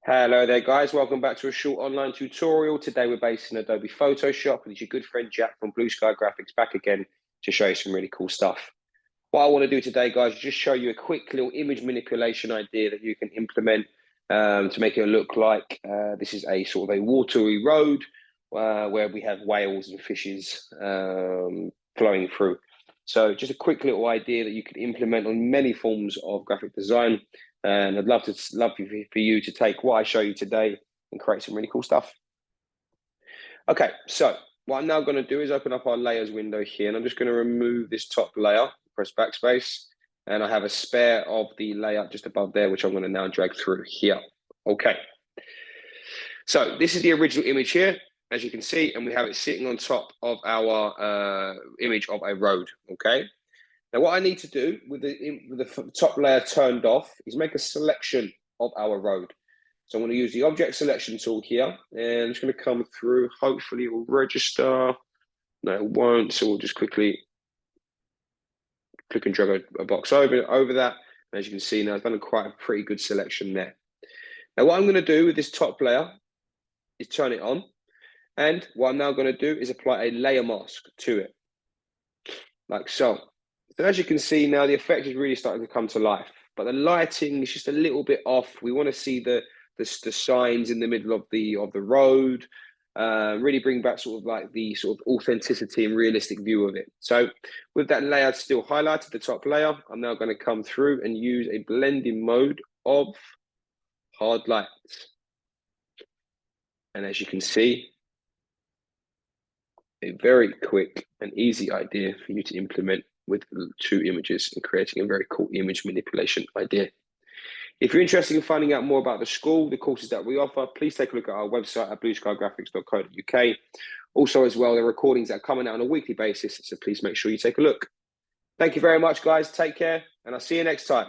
Hello there guys, welcome back to a short online tutorial. Today we're based in Adobe Photoshop and it's your good friend Jack from Blue Sky Graphics back again to show you some really cool stuff. What I want to do today guys is just show you a quick little image manipulation idea that you can implement to make it look like this is a sort of a watery road where we have whales and fishes flowing through. So just a quick little idea that you can implement on many forms of graphic design. And I'd love for you to take what I show you today and create some really cool stuff. Okay, so what I'm now going to do is open up our layers window here, and I'm just going to remove this top layer, press backspace, and I have a spare of the layer just above there, which I'm going to now drag through here. Okay, so this is the original image here, as you can see, and we have it sitting on top of our image of a road. Okay. Now, what I need to do with the top layer turned off is make a selection of our road. So I'm going to use the object selection tool here, and I'm just going to come through. Hopefully it will register. No, it won't. So we'll just quickly click and drag a box over that. And as you can see now, I've done quite a pretty good selection there. Now, what I'm going to do with this top layer is turn it on. And what I'm now going to do is apply a layer mask to it, like so. So as you can see now, the effect is really starting to come to life, but the lighting is just a little bit off. We want to see the signs in the middle of the road, really bring back sort of like the sort of authenticity and realistic view of it. So with that layer still highlighted, the top layer, I'm now going to come through and use a blending mode of hard light. And as you can see, a very quick and easy idea for you to implement with two images and creating a very cool image manipulation idea. If you're interested in finding out more about the school, the courses that we offer, please take a look at our website at blueskygraphics.co.uk. Also as well, the recordings that are coming out on a weekly basis, so please make sure you take a look. Thank you very much, guys. Take care, and I'll see you next time.